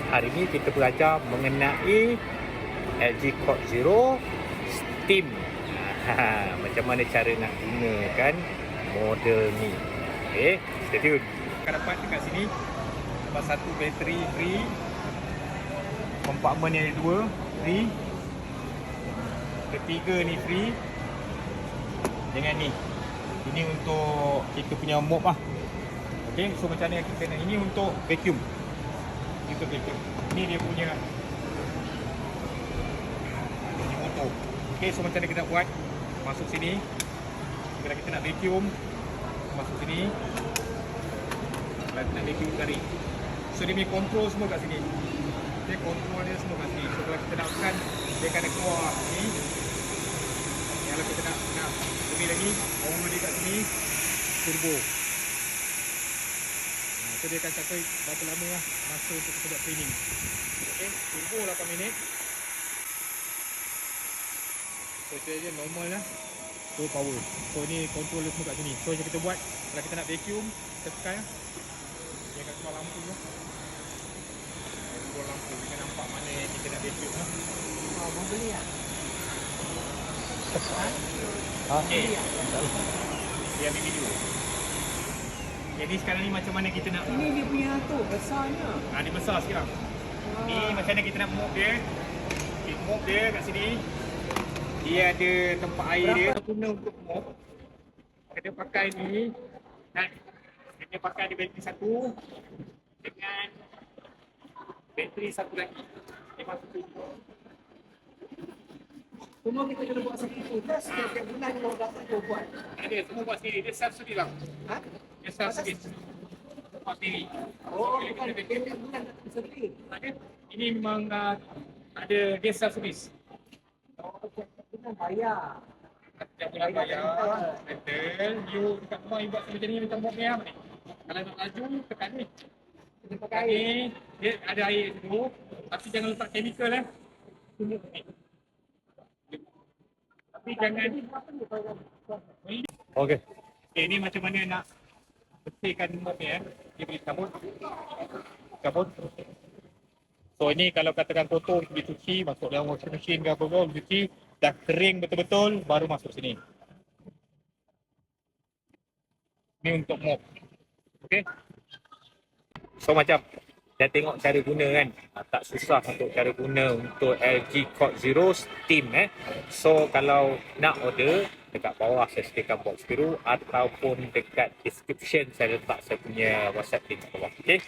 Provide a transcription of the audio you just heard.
Hari ini kita belajar mengenai LG Quad Zero Steam. Macam mana cara nak gunakan model ni. Okay, stay tune. Akan dapat dekat sini dapat satu bateri free, kompartmen yang dua free, ketiga ni free dengan ni. Ini untuk kita punya mop lah. Okay, so macam mana kita nak, ini untuk vacuum. Ini untuk vacuum. Ini dia punya ini motor. Okay, so macam mana kita nak buat, masuk sini. Bila kita nak vacuum, masuk sini. Kalau kita nak vacuum tarik. So dia punya control semua kat sini. Okay, control dia semua kat sini. So kalau kita nak tekan, dia akan keluar sini. Kalau kita nak lebih lagi, power dia kat sini, turbo. So dia akan capai berapa lama lah masa untuk kita buat training. Okay, turbo 8 minit. So itu je normal lah. So power. So ni control dia semua kat sini. So yang kita buat, kalau kita nak vacuum, kita tekan lah. Dia akan keluar lampu lah. Keluar lampu, kita nampak mana yang kita nak vacuum lah. Oh, mau beli tak? Okay. Dia ambil video. Jadi sekarang ni macam mana kita nak, Ini dia punya tu, besarnya. dia besar sekarang. Ni macam mana kita nak mop dia. Okay, mop dia kat sini. Dia ada tempat air dia. Guna untuk mop. Kita pakai ni. Dan kita pakai ada bateri satu dengan bateri satu lagi. Dia masuk sini. Semua kita kena buat satu tu. Setiap bulan kalau dapat tu buat. Ada semua buat sendiri. Dia self service lah. Ha? Dia self service. Buat sendiri. Oh, bukan setiap bulan tak sendiri. Ada. Ini memang ada dia self service. Oh, setiap bulan bayar. Setiap bulan bayar. Betul. You dekat rumah you buat macam ni macam mop ni lah. Kalau nak laju, tekan ni. Kita pakai Tekan air. ni. Dia ada air dulu. Tapi jangan letak chemical lah. Ni. Tapi jangan. Okey. Okay, ni macam mana nak bersihkan mop ni Dia boleh cabut. Cabut. So ini kalau katakan kotor dicuci, masuk dalam washing machine ke apa-apa, dicuci, dah kering betul-betul, baru masuk sini. Ni untuk mop. Okey. So macam dah tengok cara guna kan. Tak susah untuk cara guna untuk LG Quad Zero Steam So kalau nak order, dekat bawah saya sediakan box biru ataupun dekat description saya letak saya punya WhatsApp link bawah. Okey.